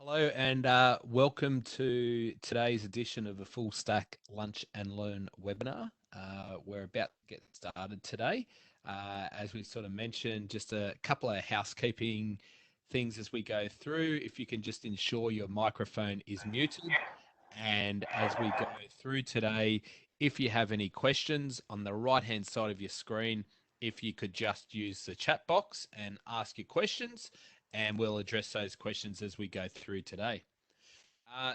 Hello and welcome to today's edition of a Full Stack Lunch and Learn webinar. We're about to get started today. As we sort of mentioned, just a couple of housekeeping things as we go through. If you can just ensure your microphone is muted. And as we go through today, if you have any questions on the right-hand side of your screen, if you could just use the chat box and ask your questions, and we'll address those questions as we go through today.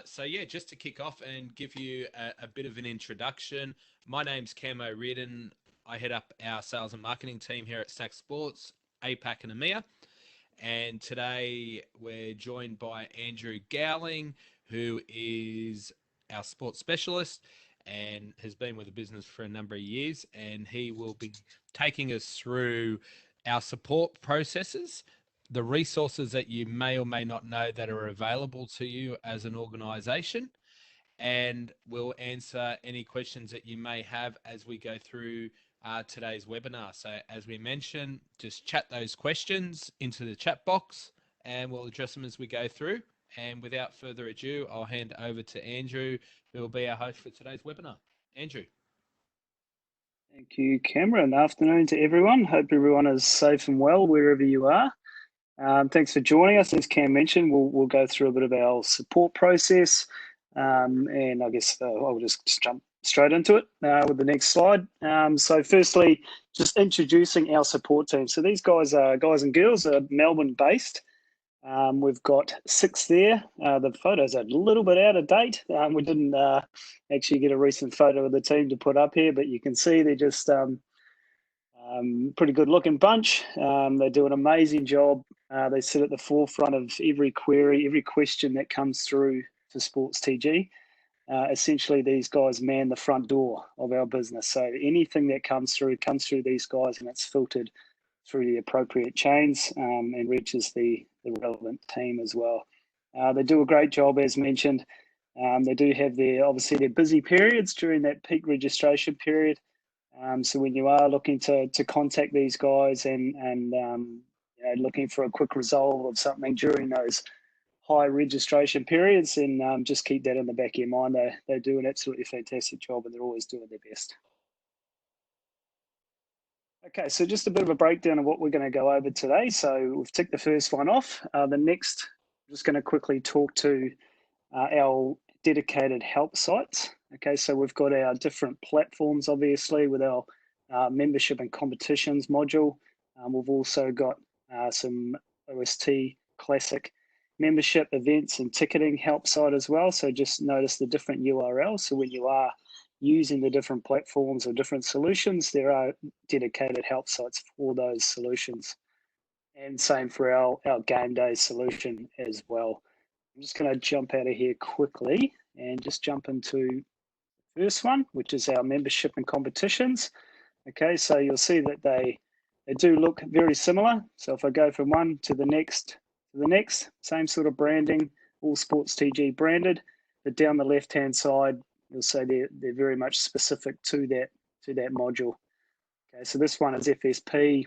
So yeah, just to kick off and give you a bit of an introduction, my name's Cam O'Riordan. I head up our sales and marketing team here at Stack Sports, APAC and EMEA. And today we're joined by Andrew Gowling, who is our sports specialist and has been with the business for a number of years. And he will be taking us through our support processes, the resources that you may or may not know that are available to you as an organization, and we'll answer any questions that you may have as we go through today's webinar. So as we mentioned, just chat those questions into the chat box and we'll address them as we go through. And without further ado, I'll hand over to Andrew, who will be our host for today's webinar. Andrew. Thank you, Cameron. Afternoon to everyone. Hope everyone is safe and well wherever you are. Thanks for joining us. As Cam mentioned, we'll go through a bit of our support process, and I guess I'll just jump straight into it with the next slide. So firstly, just introducing our support team. So these guys and girls are Melbourne-based. We've got 6 there. The photos are a little bit out of date. We didn't actually get a recent photo of the team to put up here, but you can see they're just pretty good looking bunch. They do an amazing job. They sit at the forefront of every query, every question that comes through for Sports TG. Essentially, these guys man the front door of our business. So anything that comes through these guys, and it's filtered through the appropriate chains and reaches the relevant team as well. They do a great job, as mentioned. They do have obviously their busy periods during that peak registration period. So when you are looking to contact these guys and looking for a quick resolve of something during those high registration periods, then just keep that in the back of your mind. They do an absolutely fantastic job and they're always doing their best. Okay, so just a bit of a breakdown of what we're going to go over today. So we've ticked the first one off. The next, I'm just going to quickly talk to our dedicated help sites. Okay, so we've got our different platforms, obviously, with our membership and competitions module. We've also got some OST classic membership events and ticketing help site as well. So just notice the different URLs. So when you are using the different platforms or different solutions, there are dedicated help sites for those solutions. And same for our Gameday solution as well. I'm just going to jump out of here quickly and just jump into the first one, which is our membership and competitions. Okay, so you'll see that they do look very similar. So if I go from one to the next, same sort of branding, all Sports TG branded, but down the left-hand side, you'll see they're very much specific to that module. Okay, so this one is FSP.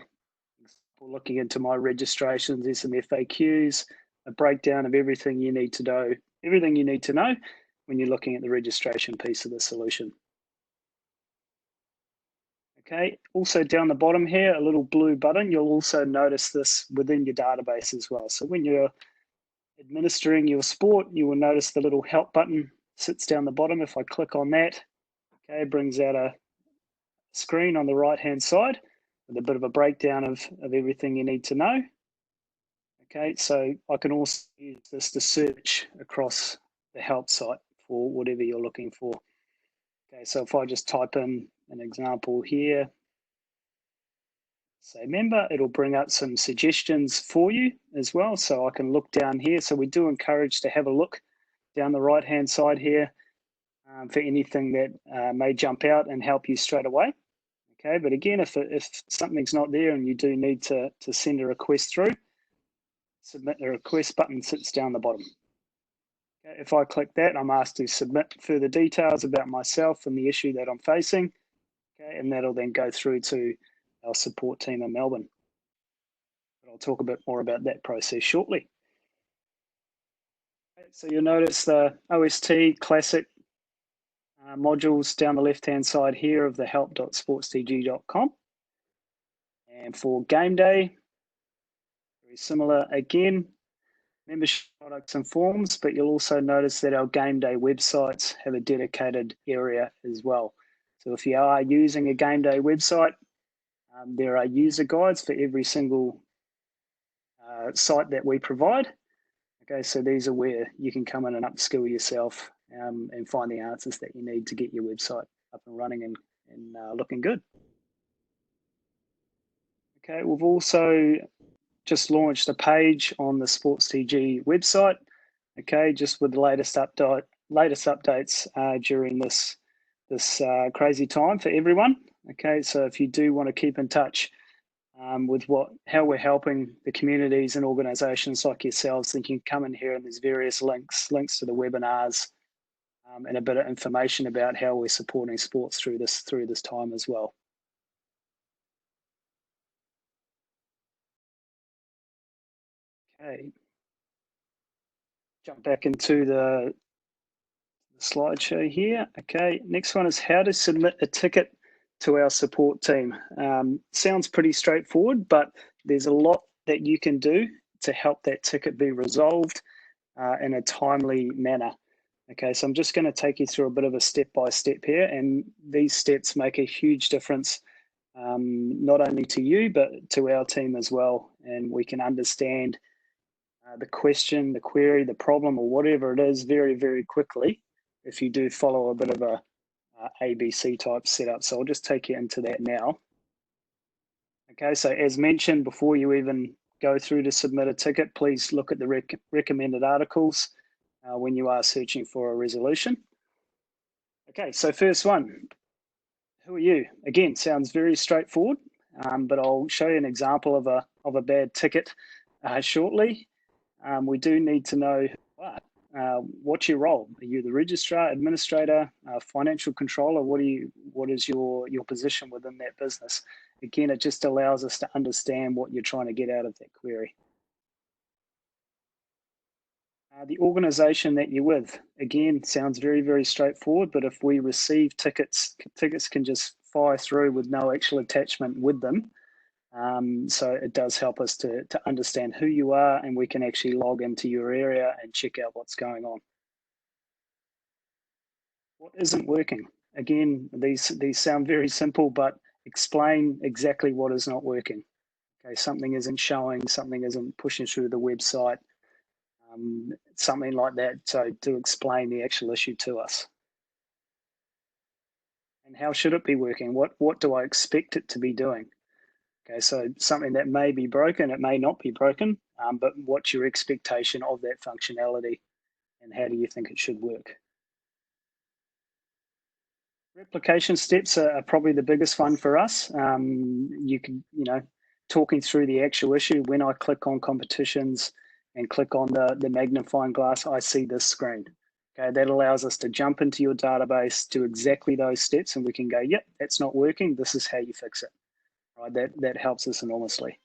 Looking into my registrations, there's some FAQs, a breakdown of everything you need to know when you're looking at the registration piece of the solution. Okay, also down the bottom here, a little blue button. You'll also notice this within your database as well. So when you're administering your sport, you will notice the little help button sits down the bottom. If I click on that, okay, it brings out a screen on the right-hand side with a bit of a breakdown of everything you need to know. Okay, so I can also use this to search across the help site for whatever you're looking for. Okay, so if I just type in an example here, say member, it'll bring up some suggestions for you as well. So I can look down here. So we do encourage to have a look down the right-hand side here for anything that may jump out and help you straight away. Okay, but again, if something's not there and you do need to send a request through, submit the request button sits down the bottom. Okay, if I click that, I'm asked to submit further details about myself and the issue that I'm facing. Okay, and that'll then go through to our support team in Melbourne. But I'll talk a bit more about that process shortly. So you'll notice the OST classic modules down the left-hand side here of the help.sportstg.com. And for Gameday, very similar again, membership products and forms, but you'll also notice that our Gameday websites have a dedicated area as well. So if you are using a Gameday website, there are user guides for every single site that we provide. Okay, so these are where you can come in and upskill yourself and find the answers that you need to get your website up and running and looking good. Okay, we've also just launched a page on the Sports TG website. Okay, just with the latest updates during this crazy time for everyone. Okay, so if you do want to keep in touch with how we're helping the communities and organisations like yourselves, then you can come in here and there's various links to the webinars and a bit of information about how we're supporting sports through this time as well. Okay, jump back into the slideshow here. Okay, next one is how to submit a ticket to our support team. Sounds pretty straightforward, but there's a lot that you can do to help that ticket be resolved in a timely manner. Okay, so I'm just going to take you through a bit of a step-by-step here, and these steps make a huge difference, not only to you, but to our team as well, and we can understand the question, the query, the problem, or whatever it is very, very quickly if you do follow a bit of a ABC type setup. So I'll just take you into that now. Okay, so as mentioned, before you even go through to submit a ticket, please look at the recommended articles when you are searching for a resolution. Okay, so first one, who are you? Again, sounds very straightforward, but I'll show you an example of a bad ticket shortly. We do need to know what's your role? Are you the registrar, administrator, financial controller? What is your position within that business? Again, it just allows us to understand what you're trying to get out of that query. The organisation that you're with, again, sounds very, very straightforward, but if we receive tickets can just fire through with no actual attachment with them. So it does help us to understand who you are, and we can actually log into your area and check out what's going on. What isn't working? Again, these sound very simple, but explain exactly what is not working. Okay, something isn't showing, something isn't pushing through the website, something like that. So to explain the actual issue to us. And how should it be working? What do I expect it to be doing? Okay, so something that may be broken, it may not be broken, but what's your expectation of that functionality and how do you think it should work? Replication steps are probably the biggest one for us. You can, talking through the actual issue, when I click on competitions and click on the magnifying glass, I see this screen. Okay, that allows us to jump into your database, do exactly those steps, and we can go, yep, that's not working. This is how you fix it. Right, that helps us enormously.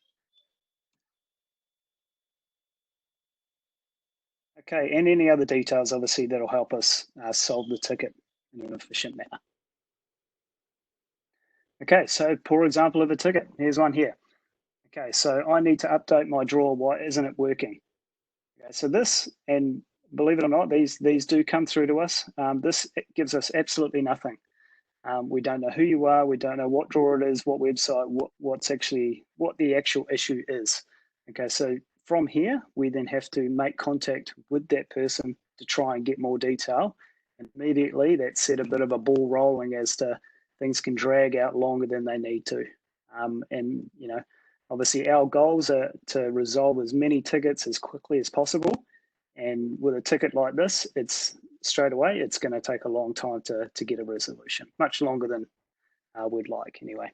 Okay, and any other details, obviously, that'll help us solve the ticket in an efficient manner. Okay, so poor example of a ticket. Here's one here. Okay, so I need to update my drawer. Why isn't it working? Okay, so this, and believe it or not, these do come through to us. This gives us absolutely nothing. We don't know who you are. We don't know what drawer it is, what website, what the actual issue is. Okay, so from here, we then have to make contact with that person to try and get more detail. And immediately, that set a bit of a ball rolling as to things can drag out longer than they need to. And obviously, our goals are to resolve as many tickets as quickly as possible. And with a ticket like this, it's straight away, it's going to take a long time to get a resolution, much longer than we'd like anyway.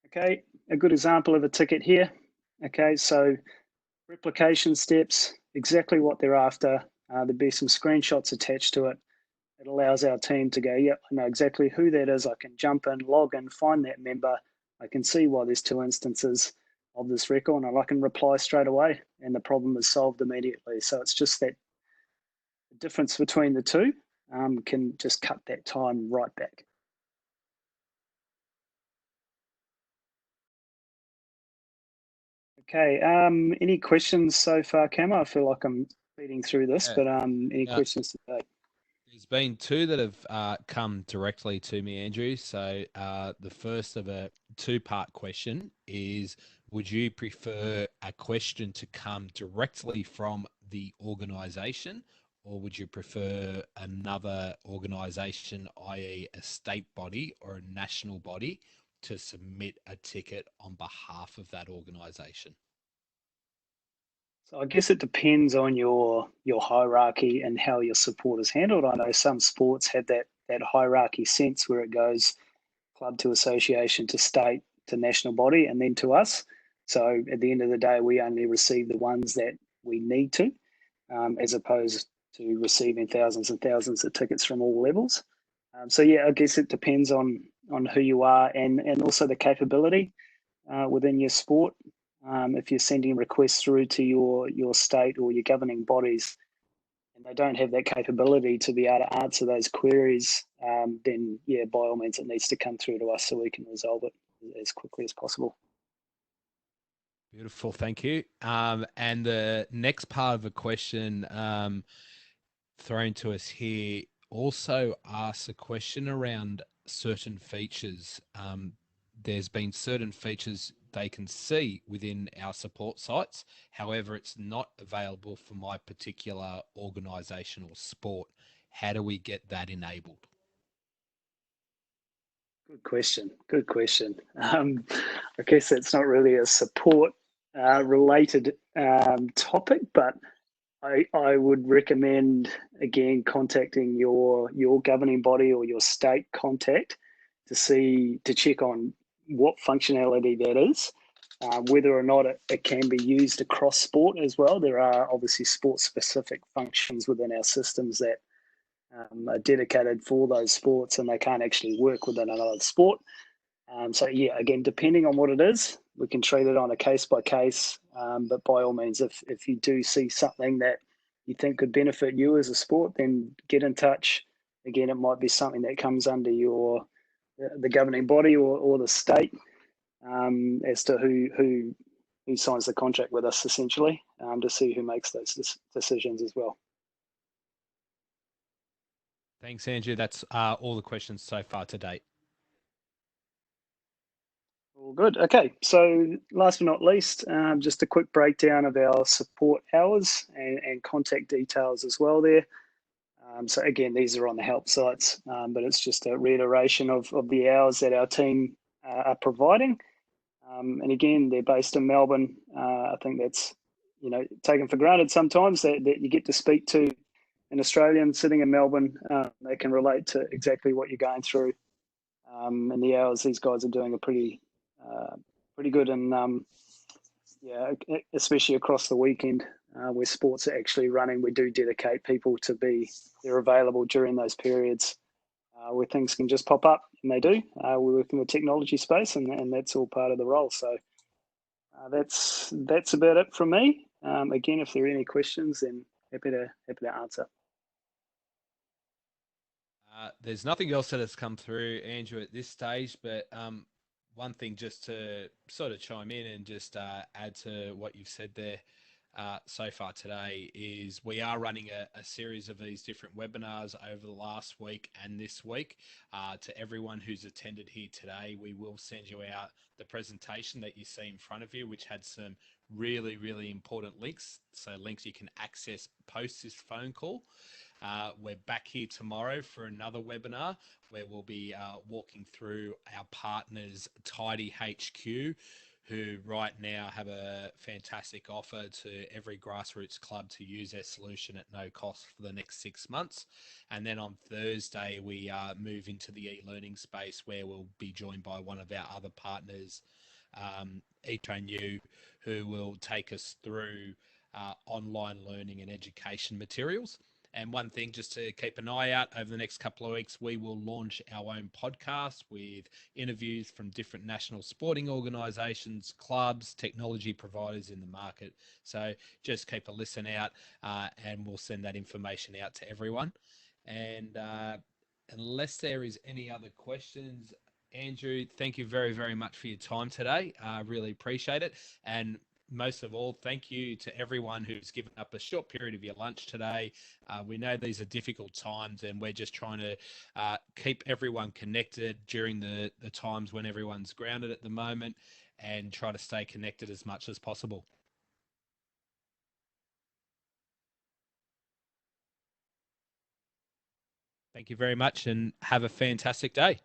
Okay, a good example of a ticket here. Okay, so replication steps, exactly what they're after. There'll be some screenshots attached to it. It allows our team to go, yep, I know exactly who that is. I can jump in, log in, find that member. I can see why there's two instances. of this record, and I can reply straight away, and the problem is solved immediately. So it's just that difference between the two can just cut that time right back. Okay. Any questions so far, Cam? I feel like I'm speeding through this, Yeah. but any Uh, questions today? there's been two that have come directly to me, Andrew. So the first of a two-part question is: would you prefer a question to come directly from the organisation, or would you prefer another organisation, i.e., a state body or a national body, to submit a ticket on behalf of that organisation? So I guess it depends on your hierarchy and how your support is handled. I know some sports have that hierarchy sense where it goes club to association to state to national body and then to us. So at the end of the day, we only receive the ones that we need to, as opposed to receiving thousands and thousands of tickets from all levels. So yeah, I guess it depends on who you are and also the capability within your sport. If you're sending requests through to your state or your governing bodies, and they don't have that capability to be able to answer those queries, then yeah, by all means, it needs to come through to us so we can resolve it as quickly as possible. Beautiful, thank you. And the next part of the question thrown to us here also asks a question around certain features. There's been certain features they can see within our support sites. However, it's not available for my particular organisation or sport. How do we get that enabled? Good question. Good question. I guess that's not really a support related topic, but I would recommend again contacting your governing body or your state contact to check on what functionality that is, whether or not it can be used across sport as well. There are obviously sport specific functions within our systems that are dedicated for those sports and they can't actually work within another sport. So yeah, again, depending on what it is, we can treat it on a case by case. But by all means, if you do see something that you think could benefit you as a sport, then get in touch. Again, it might be something that comes under the governing body or the state, as to who signs the contract with us, essentially, to see who makes those decisions as well. Thanks, Andrew. That's all the questions so far to date. All good. Okay, so last but not least, just a quick breakdown of our support hours and contact details as well there. So again, these are on the help sites, but it's just a reiteration of the hours that our team are providing. And again, they're based in Melbourne. I think that's taken for granted sometimes that you get to speak to an Australian sitting in Melbourne. They can relate to exactly what you're going through. And the hours these guys are doing are uh, pretty good, and yeah, especially across the weekend where sports are actually running, we do dedicate people to be they're available during those periods where things can just pop up, and they do. We work in the technology space, and that's all part of the role. So that's about it from me. Again, if there are any questions, then happy to answer. There's nothing else that has come through, Andrew, at this stage, but one thing just to sort of chime in and just add to what you've said there so far today is we are running a series of these different webinars over the last week and this week. To everyone who's attended here today, we will send you out the presentation that you see in front of you, which had some really, really important links. So links you can access post this phone call. We're back here tomorrow for another webinar where we'll be walking through our partners, Tidy HQ, who right now have a fantastic offer to every grassroots club to use their solution at no cost for the next 6 months. And then on Thursday, we move into the e-learning space where we'll be joined by one of our other partners, eTrainU, who will take us through online learning and education materials. And one thing just to keep an eye out over the next couple of weeks, we will launch our own podcast with interviews from different national sporting organisations, clubs, technology providers in the market. So just keep a listen out, and we'll send that information out to everyone. And unless there is any other questions, Andrew, thank you very, very much for your time today. I really appreciate it. And most of all, thank you to everyone who's given up a short period of your lunch today. We know these are difficult times, and we're just trying to keep everyone connected during the times when everyone's grounded at the moment, and try to stay connected as much as possible. Thank you very much, and have a fantastic day.